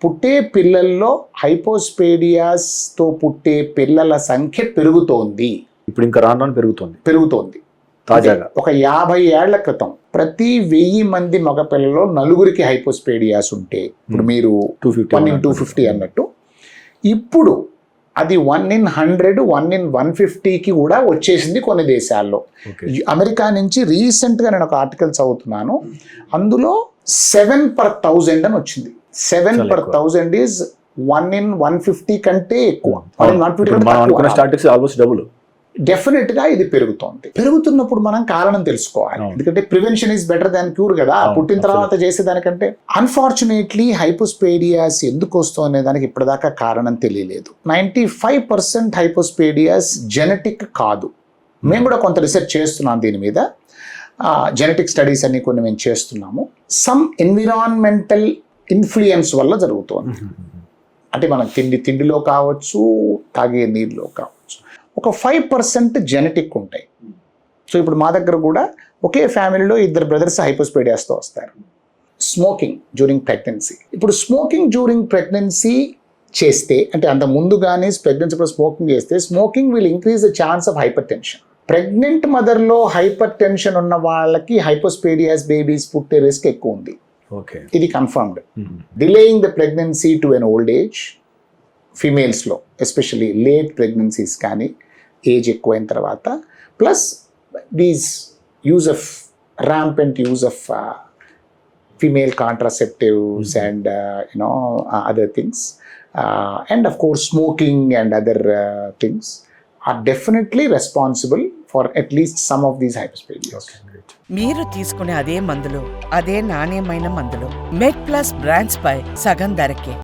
పుట్టే పిల్లల్లో హైపోస్పేడియాస్తో పుట్టే పిల్లల సంఖ్య పెరుగుతోంది. ఇప్పుడు ఇంకా రాను పెరుగుతోంది. తాజాగా ఒక 50 ఏళ్ల క్రితం ప్రతి 1000 మంది మగపిల్లలో 4 హైపోస్పేడియాస్ ఉంటే, ఇప్పుడు మీరు 1 in 250 అన్నట్టు, ఇప్పుడు అది 1 in 100, 1 in 150కి కూడా వచ్చేసింది కొన్ని దేశాల్లో. అమెరికా నుంచి రీసెంట్గా నేను ఒక ఆర్టికల్ చదువుతున్నాను, అందులో 7 per 1000 అని వచ్చింది. 7 per 1000 ఈజ్ 1 in 150 కంటే ఎక్కువ. డెఫినెట్ గా ఇది పెరుగుతోంది. పెరుగుతున్నప్పుడు మనం కారణం తెలుసుకోవాలి, ఎందుకంటే prevention is better than cure కదా. పుట్టిన తర్వాత చేసేదానికంటే. అన్ఫార్చునేట్లీ హైపోస్పేడియాస్ ఎందుకు వస్తుంది దానికి ఇప్పటిదాకా కారణం తెలియలేదు. 95% హైపోస్పేడియాస్ జెనెటిక్ కాదు. మేము కూడా కొంత రీసెర్చ్ చేస్తున్నాం దీని మీద, జెనెటిక్ స్టడీస్ అన్ని కొన్ని మేము చేస్తున్నాము. సమ్ ఎన్విరాన్మెంటల్ ఇన్ఫ్లుయెన్స్ వల్ల జరుగుతుంది. అంటే మనం తిండిలో కావచ్చు, తాగే నీళ్ళలో కావచ్చు. ఒక 5% జెనెటిక్ ఉంటాయి. సో ఇప్పుడు మా దగ్గర కూడా ఒకే ఫ్యామిలీలో 2 బ్రదర్స్ హైపోస్పేడియాస్తో వస్తారు. Smoking during pregnancy. ఇప్పుడు స్మోకింగ్ డ్యూరింగ్ ప్రెగ్నెన్సీ చేస్తే, అంటే అంత ముందు కానీ ప్రెగ్నెన్సీలో స్మోకింగ్ చేస్తే, smoking will increase the chance of hypertension. Pregnant మదర్లో హైపర్ టెన్షన్ ఉన్న వాళ్ళకి హైపోస్పేడియాస్ బేబీస్ పుట్టే రిస్క్ ఎక్కువ ఉంది. ఇది confirmed. Delaying the pregnancy to an old age, ఫీమేల్స్లో ఎస్పెషల్లీ లేట్ ప్రెగ్నెన్సీస్ కానీ ఏజ్ ఎక్కువైన తర్వాత, plus these use of rampant use of female contraceptives and other things, and of course smoking and other things are definitely responsible for at least some of these hypospadias. మీరు తీసుకునే అదే మందులు, అదే నాణ్యమైన మందులు మెడ్ ప్లస్ బ్రాండ్స్ పై సగం ధరకే.